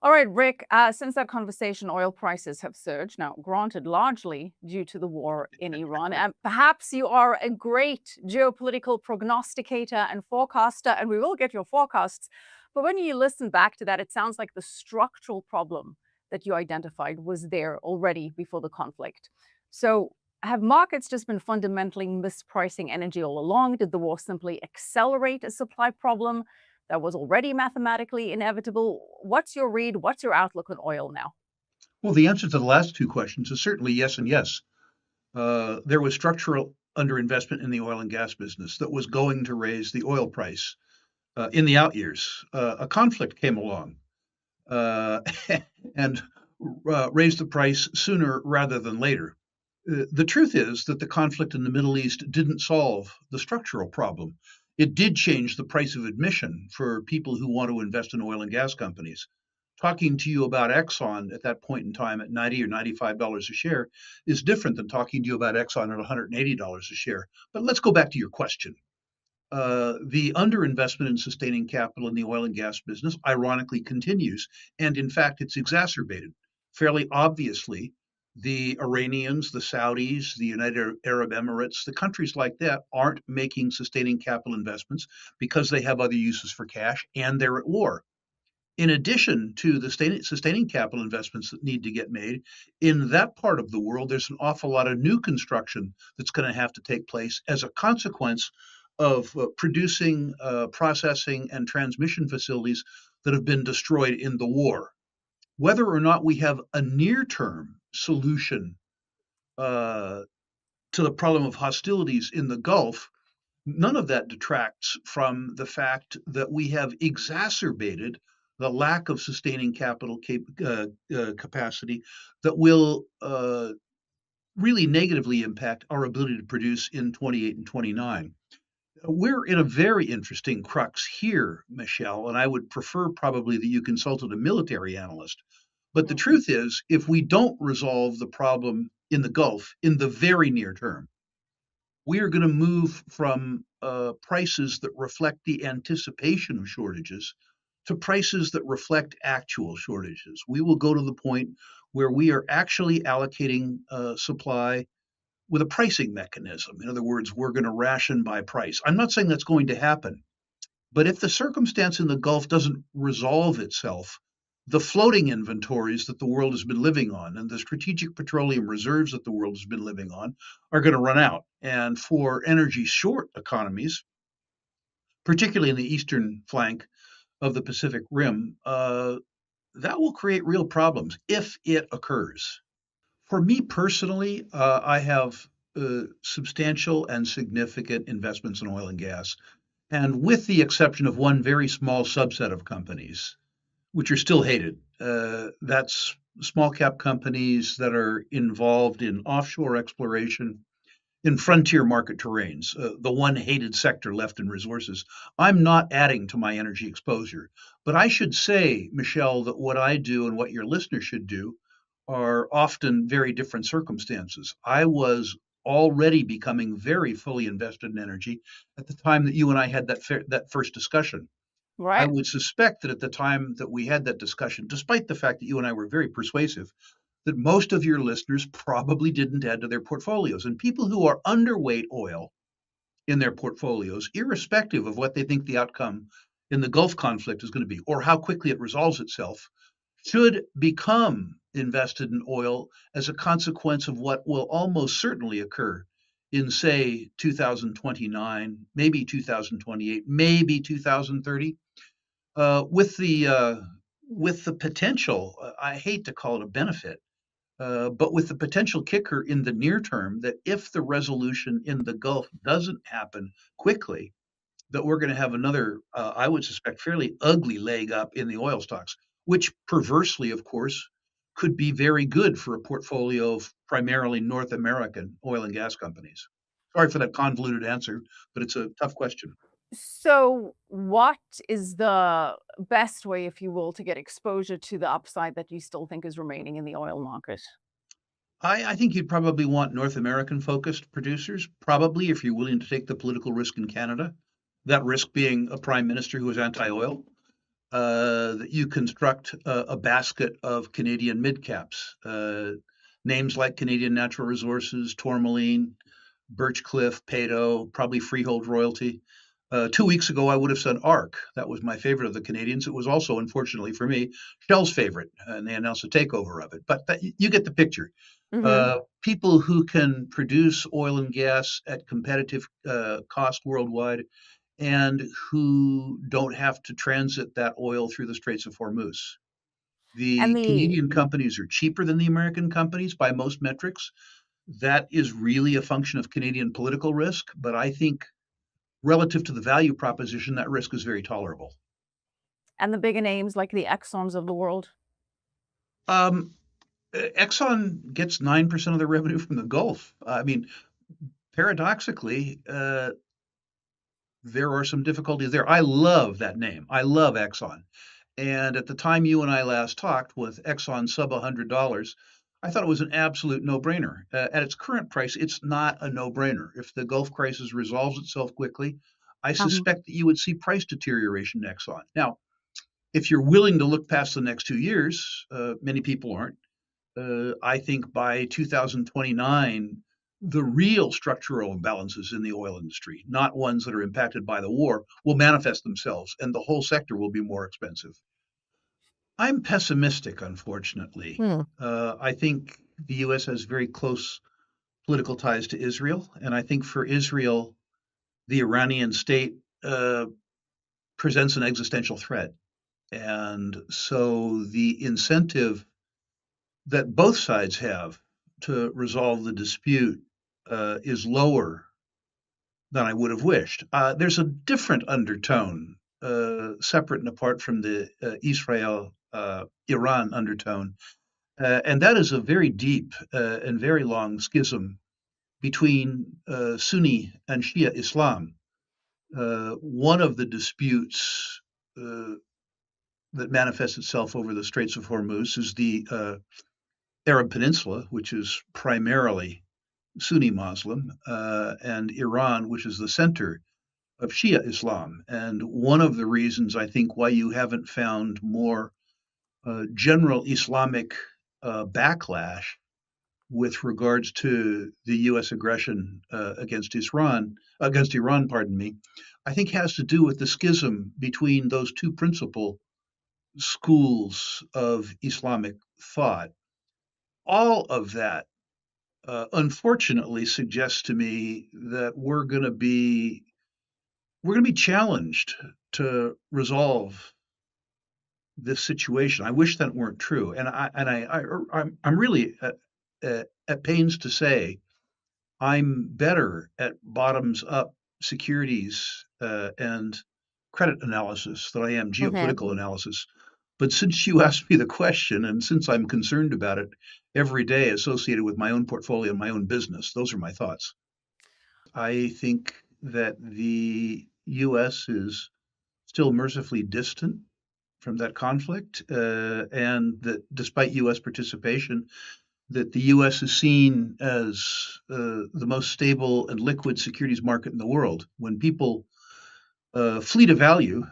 All right, Rick, since that conversation, oil prices have surged. Now, granted, largely due to the war in Iran. And perhaps you are a great geopolitical prognosticator and forecaster, and we will get your forecasts. But when you listen back to that, it sounds like the structural problem that you identified was there already before the conflict. So, have markets just been fundamentally mispricing energy all along? Did the war simply accelerate a supply problem that was already mathematically inevitable? What's your read? What's your outlook on oil now? Well, the answer to the last two questions is certainly yes and yes. There was structural underinvestment in the oil and gas business that was going to raise the oil price in the out years. A conflict came along uh, and raised the price sooner rather than later. The truth is that the conflict in the Middle East didn't solve the structural problem. It did change the price of admission for people who want to invest in oil and gas companies. Talking to you about Exxon at that point in time at $90 or $95 a share is different than talking to you about Exxon at $180 a share. But let's go back to your question. The underinvestment in sustaining capital in the oil and gas business ironically continues. And in fact, it's exacerbated. Fairly obviously, the Iranians, the Saudis, the United Arab Emirates, the countries like that aren't making sustaining capital investments because they have other uses for cash and they're at war. In addition to the sustaining capital investments that need to get made, in that part of the world, there's an awful lot of new construction that's going to have to take place as a consequence of producing, processing, and transmission facilities that have been destroyed in the war. Whether or not we have a near term solution uh, to the problem of hostilities in the Gulf, none of that detracts from the fact that we have exacerbated the lack of sustaining capital capacity that will really negatively impact our ability to produce in 28 and 29. We're in a very interesting crux here, Michelle, and I would prefer probably that you consulted a military analyst. But the Mm. truth is, if we don't resolve the problem in the Gulf in the very near term, we are going to move from prices that reflect the anticipation of shortages to prices that reflect actual shortages. We will go to the point where we are actually allocating supply with a pricing mechanism. In other words, we're going to ration by price. I'm not saying that's going to happen, but if the circumstance in the Gulf doesn't resolve itself, the floating inventories that the world has been living on and the strategic petroleum reserves that the world has been living on are going to run out. And for energy short economies, particularly in the eastern flank of the Pacific Rim, that will create real problems if it occurs. For me personally, I have substantial and significant investments in oil and gas. And with the exception of one very small subset of companies, which are still hated, that's small cap companies that are involved in offshore exploration in frontier market terrains, the one hated sector left in resources. I'm not adding to my energy exposure. But I should say, Michelle, that what I do and what your listeners should do are often very different circumstances. I was already becoming very fully invested in energy at the time that you and I had that first discussion. I Right. would suspect that at the time that we had that discussion, despite the fact that you and I were very persuasive, that most of your listeners probably didn't add to their portfolios. And people who are underweight oil in their portfolios, irrespective of what they think the outcome in the Gulf conflict is going to be or how quickly it resolves itself, should become invested in oil as a consequence of what will almost certainly occur in, say, 2029, maybe 2028, maybe 2030, uh, with the uh, with the potential. I hate to call it a benefit, but with the potential kicker in the near term that if the resolution in the Gulf doesn't happen quickly, that we're going to have another, I would suspect, fairly ugly leg up in the oil stocks, which perversely, of course, could be very good for a portfolio of primarily North American oil and gas companies. Sorry for that convoluted answer, but it's a tough question. So, what is the best way, if you will, to get exposure to the upside that you still think is remaining in the oil market? I think you'd probably want North American focused producers, probably if you're willing to take the political risk in Canada, that risk being a prime minister who is anti oil. that you construct a basket of Canadian mid-caps, names like Canadian Natural Resources, Tourmaline, Birchcliff, Peyto, probably Freehold Royalty. 2 weeks ago, I would have said ARC. That was my favorite of the Canadians. It was also, unfortunately for me, Shell's favorite, and they announced a takeover of it. But you get the picture. Hmm. People who can produce oil and gas at competitive cost worldwide and who don't have to transit that oil through the Straits of Hormuz. And The the Canadian companies are cheaper than the American companies by most metrics. That is really a function of Canadian political risk, but I think relative to the value proposition, that risk is very tolerable. and the bigger names like the Exxons of the world. Um, Exxon gets 9% of their revenue from the Gulf. I mean, paradoxically, there are some difficulties there. I love that name. I love Exxon. And at the time you and I last talked, with Exxon sub $100, I thought it was an absolute no-brainer. At its current price, it's not a no-brainer. If the Gulf crisis resolves itself quickly, I Um, suspect that you would see price deterioration in Exxon. Now, if you're willing to look past the next 2 years, many people aren't. I think by 2029, the real structural imbalances in the oil industry, not ones that are impacted by the war, will manifest themselves, and the whole sector will be more expensive. I'm pessimistic, unfortunately. hmm. I think the U.S. has very close political ties to Israel, and I think for Israel, the Iranian state presents an existential threat. And so the incentive that both sides have to resolve the dispute is lower than I would have wished. There's a different undertone, separate and apart from the Israel Iran undertone, and that is a very deep and very long schism between Sunni and Shia Islam. One of the disputes that manifests itself over the Straits of Hormuz is the Arab Peninsula, which is primarily Sunni Muslim, and Iran, which is the center of Shia Islam. And one of the reasons I think why you haven't found more general Islamic backlash with regards to the U.S. aggression against Iran, pardon me, I think has to do with the schism between those two principal schools of Islamic thought. All of that, unfortunately, suggests to me that we're going to be challenged to resolve this situation. I wish that weren't true, and I'm really at pains to say I'm better at bottoms up securities and credit analysis than I am Hmm. geopolitical analysis. But since you asked me the question, and since I'm concerned about it every day associated with my own portfolio and my own business, those are my thoughts. I think that the US is still mercifully distant from that conflict, and that despite US participation, that the US is seen as the most stable and liquid securities market in the world. When people flee to value,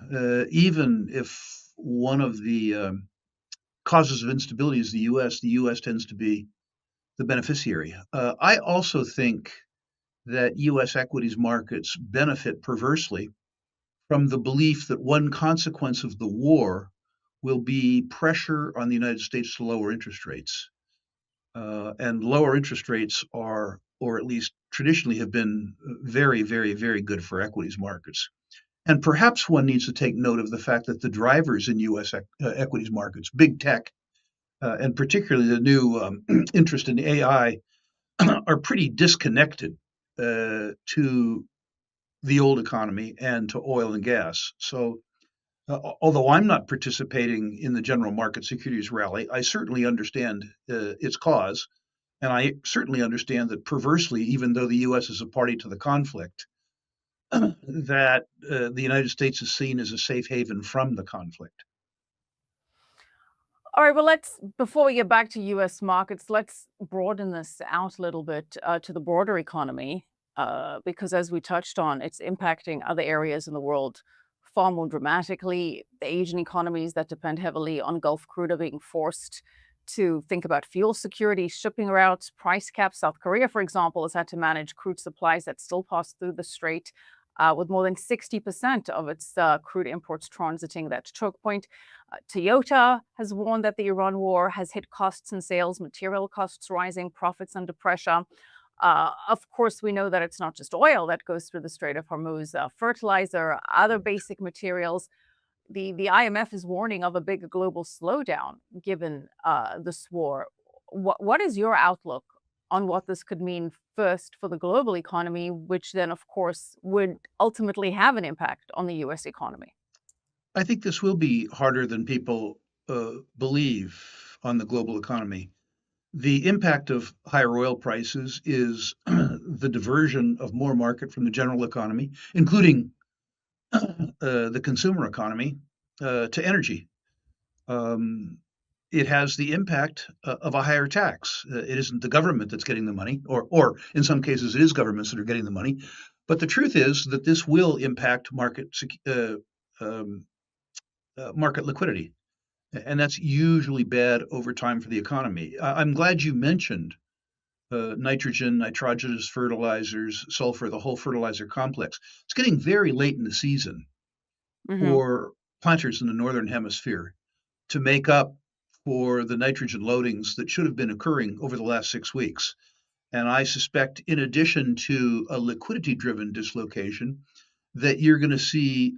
even if one of the causes of instability is the US tends to be the beneficiary. I also think that US equities markets benefit perversely from the belief that one consequence of the war will be pressure on the United States to lower interest rates. And lower interest rates are, or at least traditionally have been, very, very, very good for equities markets. And perhaps one needs to take note of the fact that the drivers in US equities markets, big tech, and particularly the new interest in AI, are pretty disconnected to the old economy and to oil and gas. So, although I'm not participating in the general market securities rally, I certainly understand its cause. And I certainly understand that perversely, even though the US is a party to the conflict, that the United States is seen as a safe haven from the conflict. All right, well, before we get back to US markets, let's broaden this out a little bit to the broader economy, because as we touched on, it's impacting other areas in the world far more dramatically. The Asian economies that depend heavily on Gulf crude are being forced to think about fuel security, shipping routes, price caps. South Korea, for example, has had to manage crude supplies that still pass through the strait, with more than 60% of its crude imports transiting that choke point. Toyota has warned that the Iran war has hit costs and sales, material costs rising, profits under pressure. Of course, we know that it's not just oil that goes through the Strait of Hormuz, fertilizer, other basic materials. The IMF is warning of a big global slowdown given this war. What is your outlook on what this could mean first for the global economy, which then, of course, would ultimately have an impact on the US economy? I think this will be harder than people believe on the global economy. The impact of higher oil prices is the diversion of more market from the general economy, including the consumer economy, to energy. Um, it has the impact of a higher tax. It isn't the government that's getting the money, or in some cases, it is governments that are getting the money. But the truth is that this will impact um, market liquidity, and that's usually bad over time for the economy. I'm glad you mentioned nitrogen, nitrogenous fertilizers, sulfur, the whole fertilizer complex. It's getting very late in the season Hmm. for planters in the northern hemisphere to make up for the nitrogen loadings that should have been occurring over the last 6 weeks. And I suspect, in addition to a liquidity driven dislocation, that you're going to see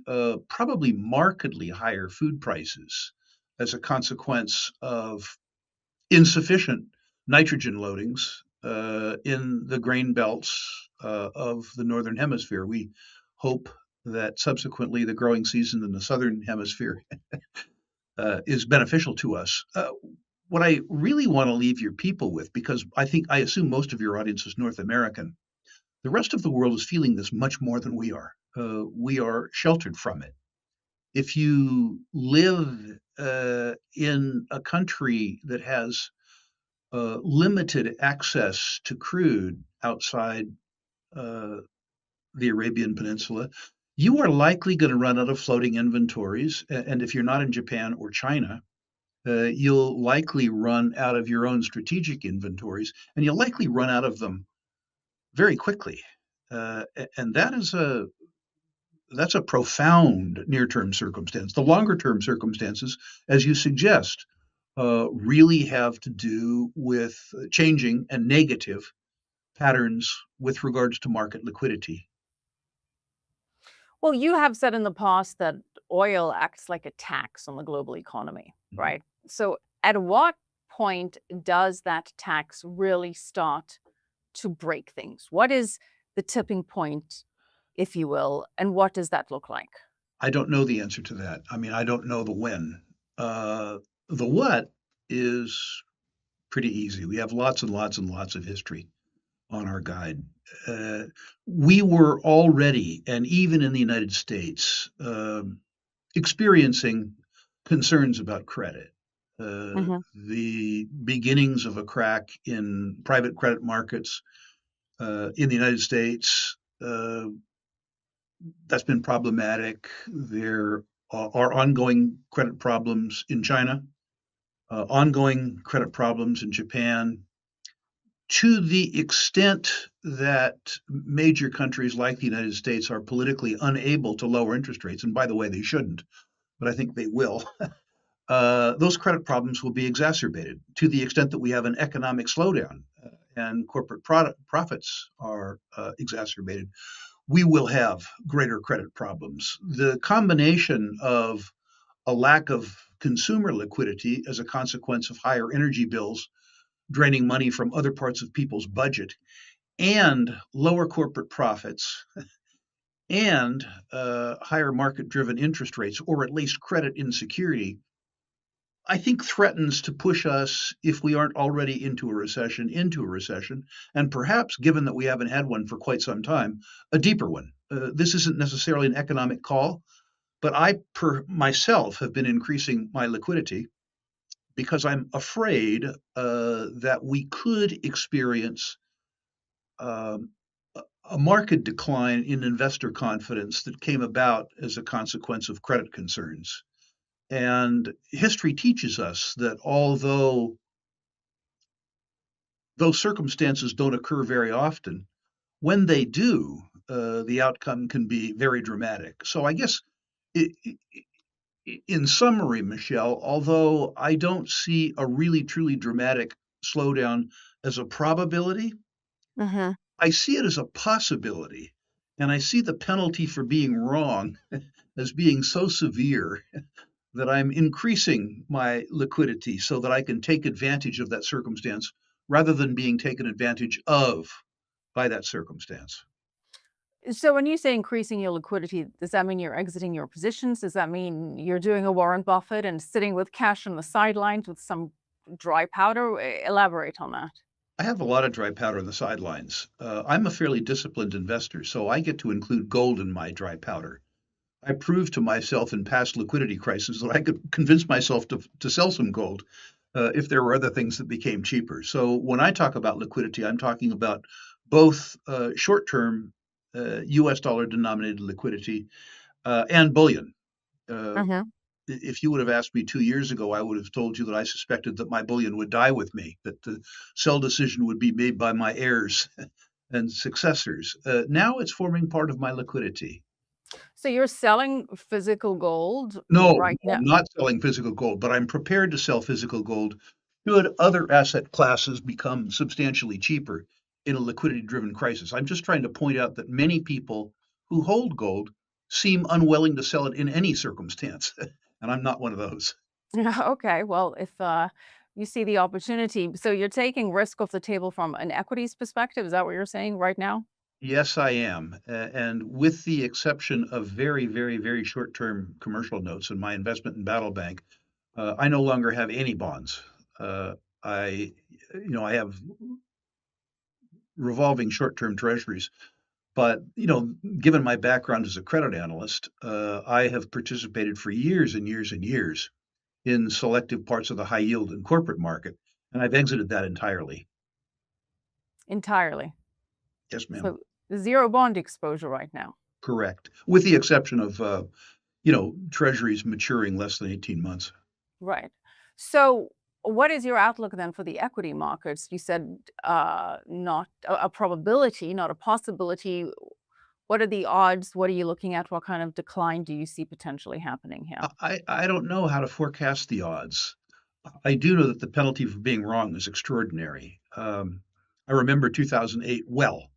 probably markedly higher food prices as a consequence of insufficient nitrogen loadings in the grain belts of the northern hemisphere. We hope that subsequently the growing season in the southern hemisphere is beneficial to us. What I really want to leave your people with, because I assume most of your audience is North American, the rest of the world is feeling this much more than we are. We are sheltered from it. If you live in a country that has limited access to crude outside uh, the Arabian Peninsula, you are likely going to run out of floating inventories. And if you're not in Japan or China, you'll likely run out of your own strategic inventories, and you'll likely run out of them very quickly. And that's a profound near-term circumstance. The longer-term circumstances, as you suggest, really have to do with changing and negative patterns with regards to market liquidity. Well, you have said in the past that oil acts like a tax on the global economy, Mhm. right? So, at what point does that tax really start to break things? What is the tipping point, if you will, and what does that look like? I don't know the answer to that. I mean, I don't know the when. Uh, the what is pretty easy. We have lots and lots and lots of history on our guide. Uh, we were already, and even in the United States, experiencing concerns about credit. Hmm. The beginnings of a crack in private credit markets in the United States, that's been problematic. There are ongoing credit problems in China, ongoing credit problems in Japan, to the extent that major countries like the United States are politically unable to lower interest rates. And by the way, they shouldn't, but I think they will. Those credit problems will be exacerbated to the extent that we have an economic slowdown and corporate profits are exacerbated. We will have greater credit problems. The combination of a lack of consumer liquidity as a consequence of higher energy bills draining money from other parts of people's budget and lower corporate profits and higher market driven interest rates, or at least credit insecurity, I think threatens to push us, if we aren't already into a recession, and perhaps, given that we haven't had one for quite some time, a deeper one. This isn't necessarily an economic call, but I myself have been increasing my liquidity because I'm afraid that we could experience um, a market decline in investor confidence that came about as a consequence of credit concerns. And history teaches us that although those circumstances don't occur very often, when they do, the outcome can be very dramatic. So I guess in summary, Michelle, although I don't see a really truly dramatic slowdown as a probability, Hmm. I see it as a possibility. And I see the penalty for being wrong as being so severe that I'm increasing my liquidity so that I can take advantage of that circumstance rather than being taken advantage of by that circumstance. So when you say increasing your liquidity, does that mean you're exiting your positions? Does that mean you're doing a Warren Buffett and sitting with cash on the sidelines with some dry powder? Elaborate on that. I have a lot of dry powder on the sidelines. I'm a fairly disciplined investor, so I get to include gold in my dry powder. I proved to myself in past liquidity crises that I could convince myself to sell some gold if there were other things that became cheaper. So when I talk about liquidity, I'm talking about both short term US dollar denominated liquidity and bullion. Uh, Hmm. if you would have asked me 2 years ago, I would have told you that I suspected that my bullion would die with me, that the sell decision would be made by my heirs and successors. Now it's forming part of my liquidity. So you're selling physical gold No, right now. I'm not selling physical gold, but I'm prepared to sell physical gold should other asset classes become substantially cheaper in a liquidity-driven crisis. I'm just trying to point out that many people who hold gold seem unwilling to sell it in any circumstance, and I'm not one of those. Okay, well, if you see the opportunity, so you're taking risk off the table from an equities perspective. Is that what you're saying right now? Yes, I am. And with the exception of very, very, very short-term commercial notes in my investment in Battle Bank, I no longer have any bonds. Uh, I have revolving short-term treasuries. But given my background as a credit analyst, I have participated for years and years and years in selective parts of the high yield and corporate market, and I've exited that entirely. Entirely. Yes, ma'am. So zero bond exposure right now. Correct. With the exception of treasuries maturing less than 18 months. Right. So what is your outlook then for the equity markets? You said not a probability, not a possibility. What are the odds? What are you looking at? What kind of decline do you see potentially happening here? I don't know how to forecast the odds. I do know that the penalty for being wrong is extraordinary. I remember 2008 well.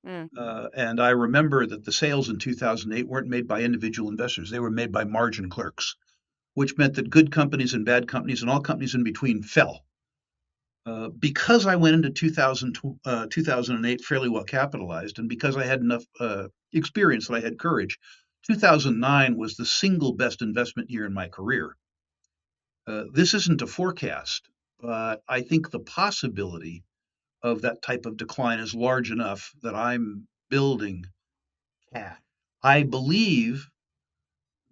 Mm, And I remember that the sales in 2008 weren't made by individual investors. They were made by margin clerks, which meant that good companies and bad companies and all companies in between fell. Because I went into 2008 fairly well capitalized, and because I had enough experience that I had courage, 2009 was the single best investment year in my career. This isn't a forecast, but I think the possibility of that type of decline is large enough that I'm building cash. I believe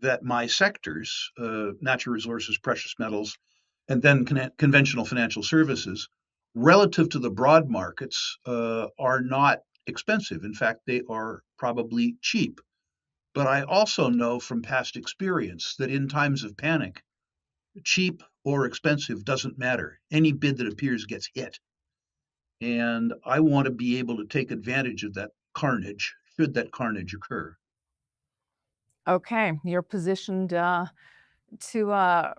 that my sectors, natural resources, precious metals, and then conventional financial services, relative to the broad markets, are not expensive. In fact, they are probably cheap. But I also know from past experience that in times of panic, cheap or expensive doesn't matter. Any bid that appears gets hit. And I want to be able to take advantage of that carnage, should that carnage occur. okay, you're positioned to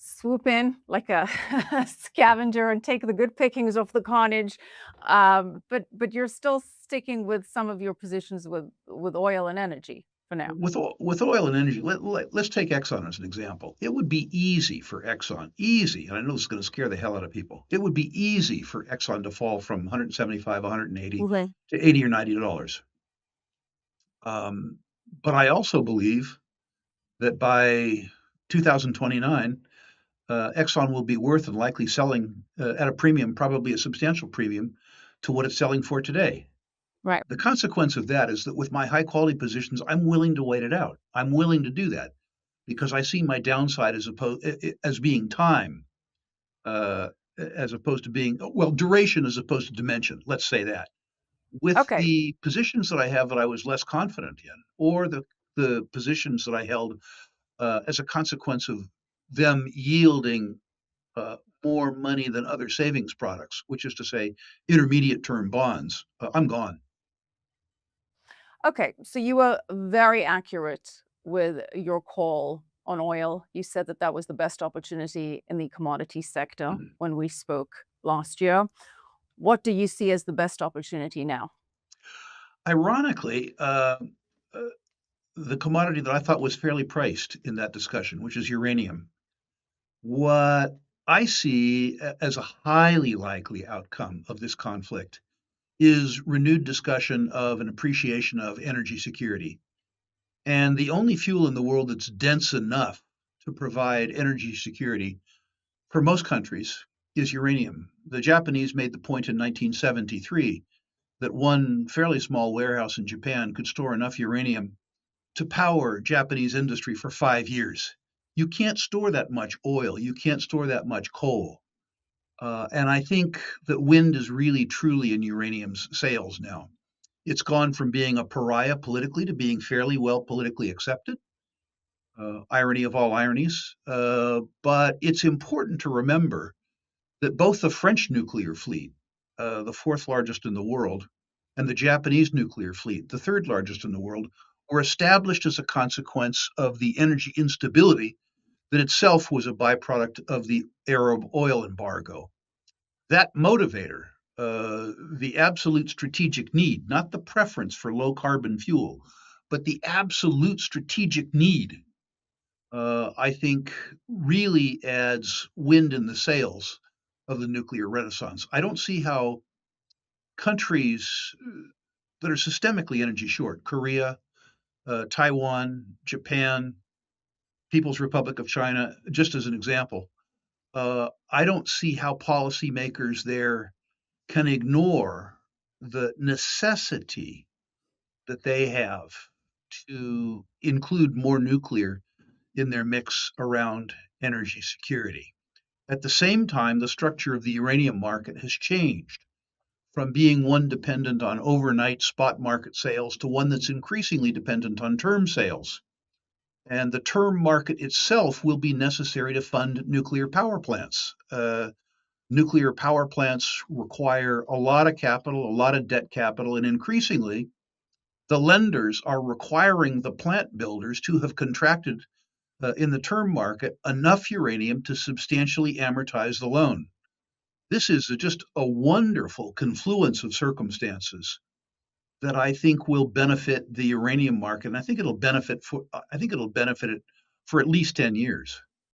swoop in like a scavenger and take the good pickings off the carnage. But you're still sticking with some of your positions with oil and energy for now. With oil and energy, let's take Exxon as an example. It would be easy for Exxon, easy, and I know this is going to scare the hell out of people. It would be easy for Exxon to fall from 175, 180 Okay. to 80 or $90. Um, but I also believe that by 2029, Exxon will be worth and likely selling at a premium, probably a substantial premium to what it's selling for today. Right. The consequence of that is that with my high quality positions, I'm willing to wait it out. I'm willing to do that because I see my downside as being time, uh, as opposed to being, well, duration as opposed to dimension. Let's say that. with Okay. the positions that I have that I was less confident in, or the positions that I held as a consequence of them yielding uh, more money than other savings products, which is to say, intermediate term bonds, I'm gone. Okay. So you were very accurate with your call on oil. You said that that was the best opportunity in the commodity sector when we spoke last year. What do you see as the best opportunity now? Ironically, uh, the commodity that I thought was fairly priced in that discussion, which is uranium, what I see as a highly likely outcome of this conflict is renewed discussion of an appreciation of energy security. And the only fuel in the world that's dense enough to provide energy security for most countries is uranium. The Japanese made the point in 1973 that one fairly small warehouse in Japan could store enough uranium to power Japanese industry for 5 years. You can't store that much oil, you can't store that much coal. And I think that wind is really truly in uranium's sales now. It's gone from being a pariah politically to being fairly well politically accepted. Irony of all ironies. But it's important to remember that both the French nuclear fleet, the fourth largest in the world, and the Japanese nuclear fleet, the third largest in the world, were established as a consequence of the energy instability that itself was a byproduct of the Arab oil embargo. That motivator, the absolute strategic need, not the preference for low carbon fuel, but the absolute strategic need, I think really adds wind in the sails of the nuclear renaissance. I don't see how countries that are systemically energy short, Korea, Taiwan, Japan, People's Republic of China, just as an example, I don't see how policymakers there can ignore the necessity that they have to include more nuclear in their mix around energy security. At the same time, the structure of the uranium market has changed from being one dependent on overnight spot market sales to one that's increasingly dependent on term sales. And the term market itself will be necessary to fund nuclear power plants. Nuclear power plants require a lot of capital, a lot of debt capital, and increasingly, the lenders are requiring the plant builders to have contracted in the term market enough uranium to substantially amortize the loan. This is just a wonderful confluence of circumstances that I think will benefit the uranium market, and I think it'll benefit it for at least 10 years.